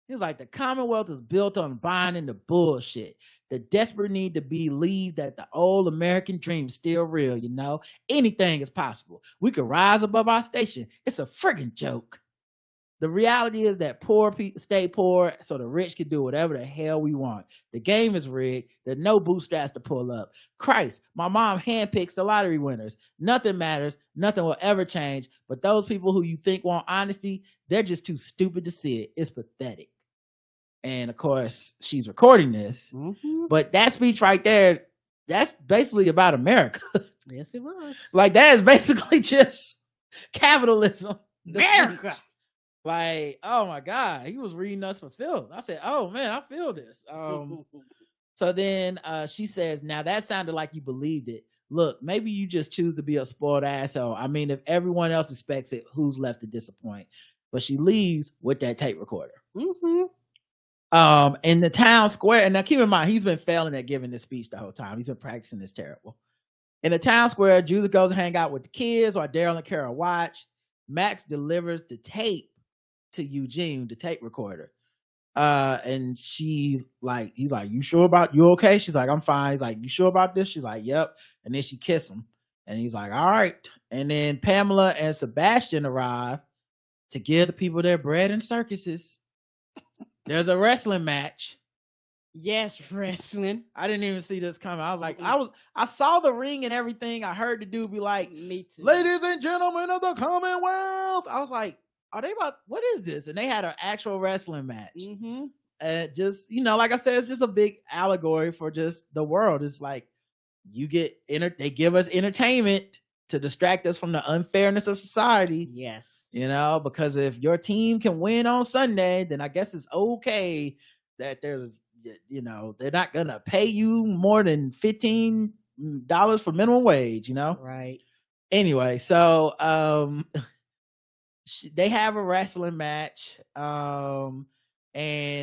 He's like, the Commonwealth is built on buying into bullshit. The desperate need to believe that the old American dream is still real, Anything is possible. We could rise above our station. It's a friggin' joke. The reality is that poor people stay poor so the rich can do whatever the hell we want. The game is rigged. There's no bootstraps to pull up. Christ, my mom handpicks the lottery winners. Nothing matters. Nothing will ever change. But those people who you think want honesty, they're just too stupid to see it. It's pathetic. And of course, she's recording this. But that speech right there, that's basically about America. Yes, it was. Like, that is basically just capitalism. America. Like, oh my God, he was reading us for filth. I said, oh man, I feel this. So then she says, now that sounded like you believed it. Look, maybe you just choose to be a spoiled asshole. I mean, if everyone else expects it, who's left to disappoint? But she leaves with that tape recorder. In the town square, and now keep in mind, he's been failing at giving this speech the whole time. He's been practicing this terrible. In the town square, Judith goes to hang out with the kids while Daryl and Carol watch. Max delivers the tape to Eugene, the tape recorder. And he's like, you okay? She's like, I'm fine. He's like, you sure about this? She's like, yep. And then she kissed him. And he's like, all right. And then Pamela and Sebastian arrive to give the people their bread and circuses. There's a wrestling match. Yes, wrestling. I didn't even see this coming. I was like, I saw the ring and everything. I heard the dude be like, me too. Ladies and gentlemen of the Commonwealth. I was like, what is this? And they had an actual wrestling match. Just, like I said, it's just a big allegory for just the world. It's like they give us entertainment to distract us from the unfairness of society. Yes. Because if your team can win on Sunday, then I guess it's okay that there's, they're not going to pay you more than $15 for minimum wage, Right. Anyway, so they have a wrestling match. And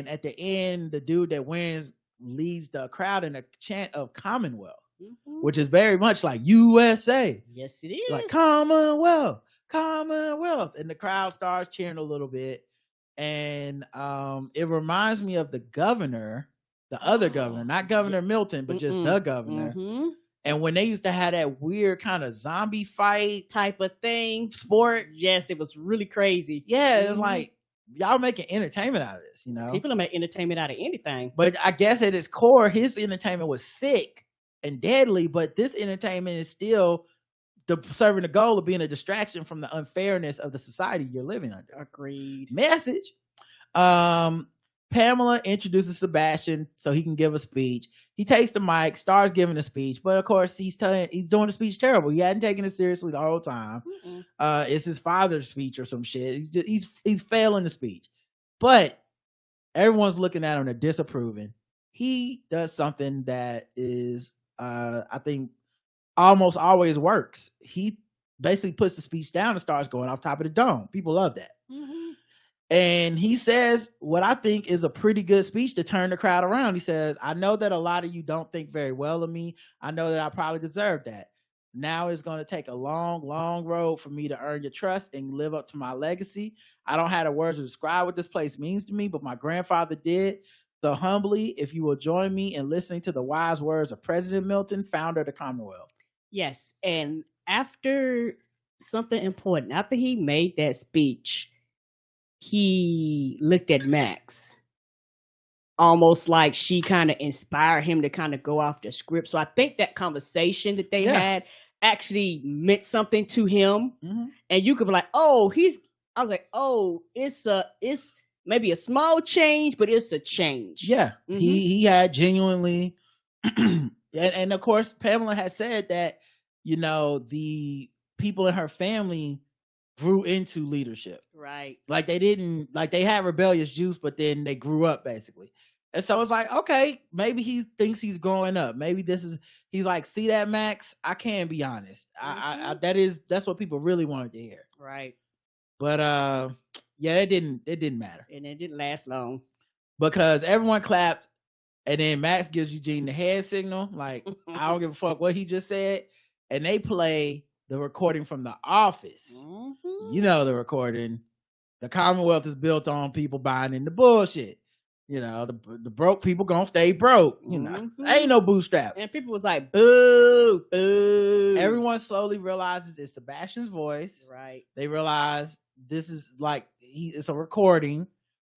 at the end, the dude that wins leads the crowd in a chant of Commonwealth, which is very much like USA. Yes, it is. Like Commonwealth. And the crowd starts cheering a little bit. And it reminds me of the governor, the other governor, not Governor Milton, but just the governor. And when they used to have that weird kind of zombie fight type of thing, sport. Yes, it was really crazy. Yeah, it was like, y'all making entertainment out of this, People don't make entertainment out of anything. But I guess at its core, his entertainment was sick and deadly, but this entertainment is still serving the goal of being a distraction from the unfairness of the society you're living under. Agreed. Message. Pamela introduces Sebastian so he can give a speech. He takes the mic, starts giving a speech, but of course he's doing the speech terrible. He hadn't taken it seriously the whole time. It's his father's speech or some shit. He's failing the speech, but everyone's looking at him, they're disapproving. He does something that is, I think, almost always works. He basically puts the speech down and starts going off top of the dome. People love that. And he says what I think is a pretty good speech to turn the crowd around. He says, I know that a lot of you don't think very well of me. I know that I probably deserve that. Now it's going to take a long, long road for me to earn your trust and live up to my legacy. I don't have the words to describe what this place means to me, but my grandfather did. So humbly, if you will join me in listening to the wise words of President Milton, founder of the Commonwealth. Yes. And after something important, after he made that speech, he looked at Max almost like she kind of inspired him to kind of go off the script. So I think that conversation that they had actually meant something to him. And you could be like, I was like, it's maybe a small change, but it's a change. Yeah. He had genuinely, and of course, Pamela has said that, the people in her family grew into leadership. Right. Like they had rebellious juice, but then they grew up basically. And so it's like, okay, maybe he thinks he's growing up. Maybe he's like, see that, Max? I can be honest. That's what people really wanted to hear. Right. But it didn't matter. And it didn't last long. Because everyone clapped, and then Max gives Eugene the hand signal, like, I don't give a fuck what he just said. And they play the recording from The Office. The recording. The Commonwealth is built on people buying into bullshit. The broke people gonna stay broke. Ain't no bootstraps. And people was like, boo, boo. Everyone slowly realizes it's Sebastian's voice. Right. They realize this is like, it's a recording,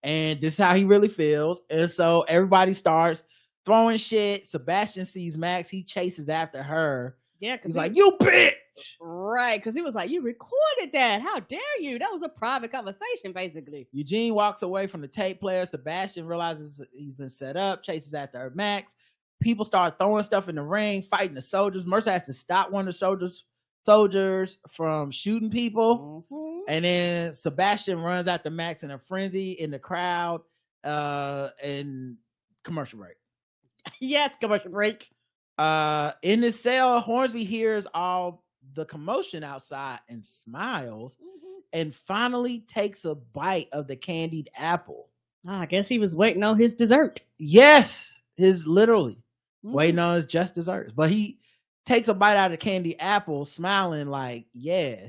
and this is how he really feels. And so everybody starts throwing shit. Sebastian sees Max. He chases after her. Yeah, he's like, you bitch. Right, because he was like, you recorded that. How dare you? That was a private conversation, basically. Eugene walks away from the tape player. Sebastian realizes he's been set up, chases after Max. People start throwing stuff in the ring, fighting the soldiers. Mercer has to stop one of the soldiers from shooting people. And then Sebastian runs after Max in a frenzy in the crowd. And commercial break. Yes, commercial break. In the cell, Hornsby hears all the commotion outside and smiles and finally takes a bite of the candied apple. I guess he was waiting on his dessert. Yes, waiting on his just desserts. But takes a bite out of the candy apple, smiling like, yeah,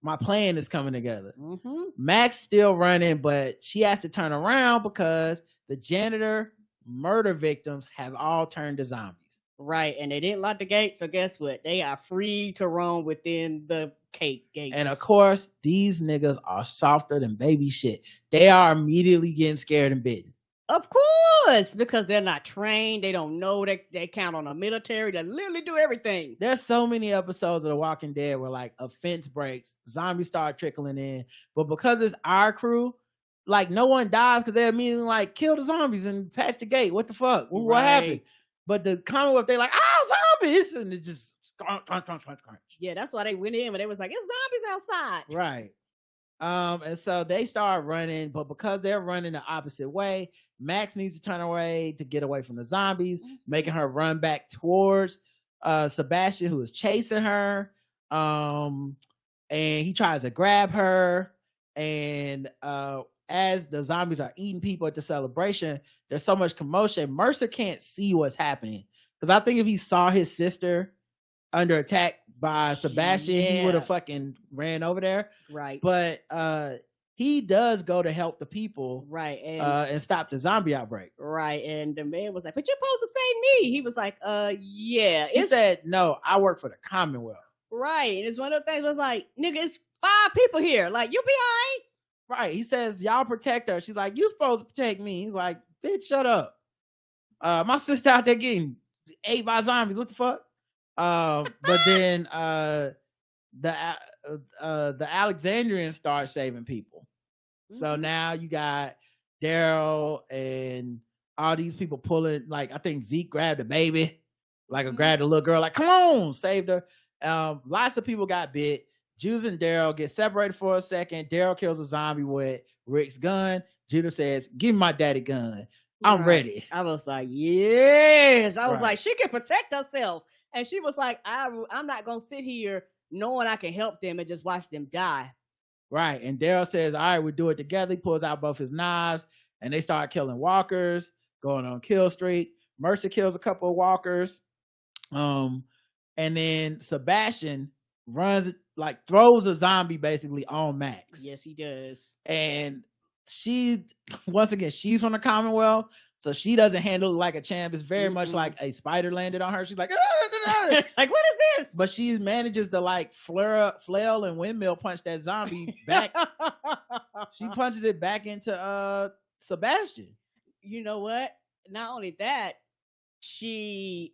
my plan is coming together. Mm-hmm. Max still running, but she has to turn around because the janitor murder victims have all turned to zombies. Right, and they didn't lock the gate, so guess what? They are free to roam within the gates. And of course, these niggas are softer than baby shit. They are immediately getting scared and bitten. Of course, because they're not trained. They don't know. They count on the military to literally do everything. There's so many episodes of The Walking Dead where like a fence breaks, zombies start trickling in, but because it's our crew, like no one dies because they're immediately like kill the zombies and patch the gate. What the fuck? What happened? But the Commonwealth, they like, zombies, and it just crunch. Yeah, that's why they went in, but they was like, it's zombies outside. Right. And so they start running, but because they're running the opposite way, Max needs to turn away to get away from the zombies, making her run back towards Sebastian, who is chasing her. And he tries to grab her. And as the zombies are eating people at the celebration, there's so much commotion. Mercer can't see what's happening. Because I think if he saw his sister under attack by Sebastian, he would have fucking ran over there. Right. But he does go to help the people. Right. And stop the zombie outbreak. Right. And the man was like, but you're supposed to save me. He was like, yeah. He said, no, I work for the Commonwealth. Right. And it's one of the things was like, nigga, it's 5 people here. Like, you'll be all right. Right. He says, y'all protect her. She's like, you supposed to protect me. He's like, bitch, shut up. My sister out there getting ate by zombies. What the fuck? But then the Alexandrians start saving people. So now you got Daryl and all these people pulling, like I think Zeke grabbed a baby, like grabbed a little girl, like come on, saved her. Lots of people got bit. Judith and Daryl get separated for a second. Daryl kills a zombie with Rick's gun. Judith says, give me my daddy gun. I'm ready. I was like, yes. I was like, she can protect herself. And she was like, I'm not going to sit here knowing I can help them and just watch them die. Right. And Daryl says, all right, we'll do it together. He pulls out both his knives and they start killing walkers, going on kill streak. Mercer kills a couple of walkers. And then Sebastian runs, like throws a zombie basically on Max. Yes, he does. And she, once again, she's from the Commonwealth, so she doesn't handle it like a champ. It's very much like a spider landed on her. She's like, like, what is this? But she manages to like flail and windmill punch that zombie back. She punches it back into Sebastian. You know what? Not only that, Eugene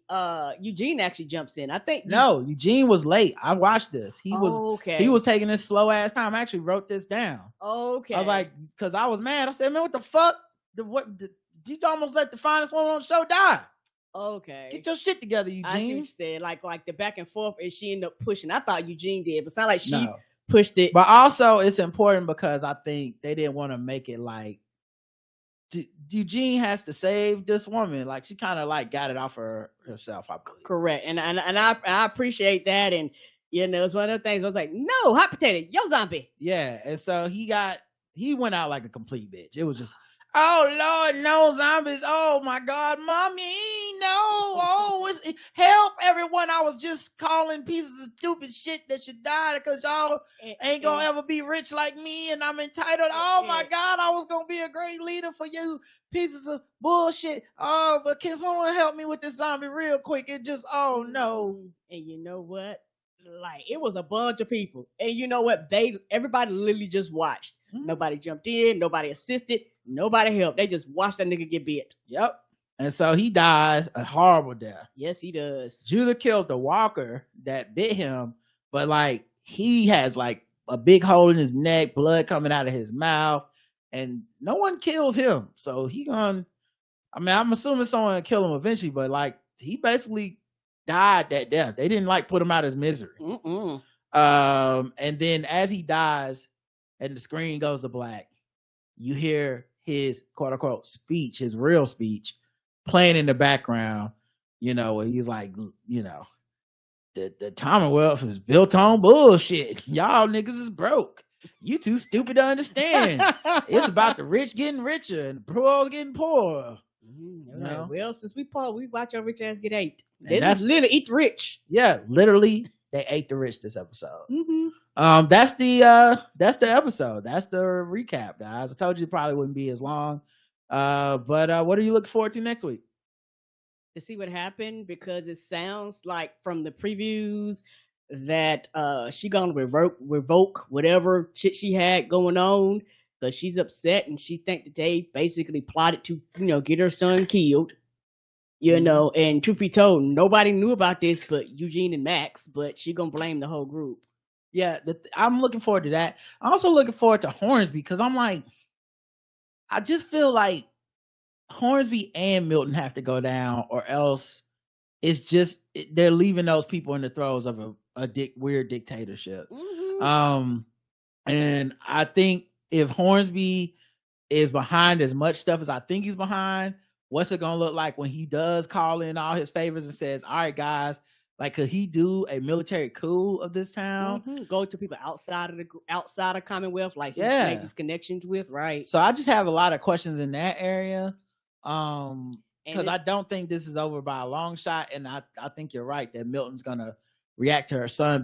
actually jumps in. I think Eugene was late. I watched this. He was taking this slow ass time. I actually wrote this down. Okay. I was like, because I was mad. I said, man, what the fuck? You almost let the finest woman on the show die. Okay. Get your shit together, Eugene. I see what you said. Like the back and forth, and she ended up pushing. I thought Eugene did, but it sounded like she pushed it. But also, it's important because I think they didn't want to make it like Eugene has to save this woman. Like she kind of like got it off herself, I believe. Correct. And I appreciate that. And you know, it's one of the things I was like, no, hot potato, yo zombie. Yeah. And so he went out like a complete bitch. It was just, oh Lord, no zombies. Oh my God, mommy, no. Oh, help everyone. I was just calling pieces of stupid shit that should die because y'all ain't gonna ever be rich like me and I'm entitled. Oh my God, I was gonna be a great leader for you pieces of bullshit. Oh, but can someone help me with this zombie real quick? It just, oh no. And you know what? Like it was a bunch of people. And you know what? Everybody literally just watched. Nobody jumped in, nobody assisted, nobody helped. They just watched that nigga get bit. Yep. And so he dies a horrible death. Yes, he does. Judah kills the walker that bit him, but like he has like a big hole in his neck, blood coming out of his mouth, and no one kills him. So I'm assuming someone will kill him eventually, but like he basically died that death. They didn't like put him out of his misery. And then as he dies and the screen goes to black, you hear his quote unquote speech, his real speech, playing in the background, you know, where he's like, you know, the Commonwealth is built on bullshit. Y'all niggas is broke. You too stupid to understand. It's about the rich getting richer and the poor getting poorer. Mm-hmm. No. Well, since we watch our rich ass get ate. And This that's- is literally eat the rich. Yeah, literally, they ate the rich this episode. Mm-hmm. That's the episode. That's the recap, guys. I told you it probably wouldn't be as long. But what are you looking forward to next week? To see what happened, because it sounds like from the previews that she gonna revoke whatever shit she had going on, because she's upset and she think that they basically plotted to get her son killed. And truth be told, nobody knew about this but Eugene and Max, but she gonna blame the whole group. Yeah, I'm looking forward to that. I'm also looking forward to Hornsby, because I'm like, I just feel like Hornsby and Milton have to go down, or else it's just they're leaving those people in the throes of a weird dictatorship. Mm-hmm. And I think if Hornsby is behind as much stuff as I think he's behind, what's it gonna look like when he does call in all his favors and says, "All right, guys, like, could he do a military coup of this town?" Mm-hmm. Go to people outside of Commonwealth, like he Yeah. make these connections with, right? So I just have a lot of questions in that area. Because I don't think this is over by a long shot, and I think you're right that Milton's gonna react to her son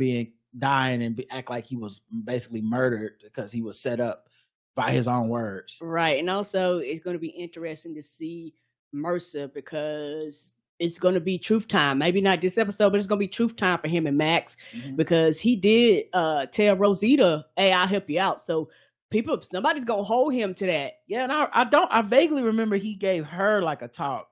dying and act like he was basically murdered because he was set up by his own words. Right. And also it's going to be interesting to see Mercer, because it's going to be truth time. Maybe not this episode, but it's going to be truth time for him and Max, because he did tell Rosita, "Hey, I'll help you out." So somebody's going to hold him to that. Yeah, and I vaguely remember he gave her like a talk.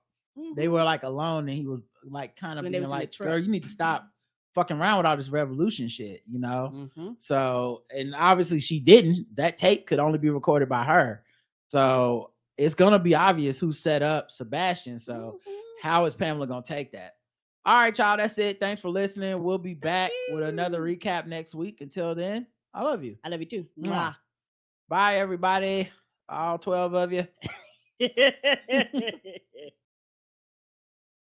They were like alone, and he was like kind of When they being was in the like, truck. "Girl, you need to stop fucking around with all this revolution shit," Mm-hmm. So, and obviously she didn't. That tape could only be recorded by her. So it's gonna be obvious who set up Sebastian. So how is Pamela gonna take that? All right, y'all, that's it. Thanks for listening. We'll be back with another recap next week. Until then, I love you. I love you too. Mwah. Bye, everybody. All 12 of you.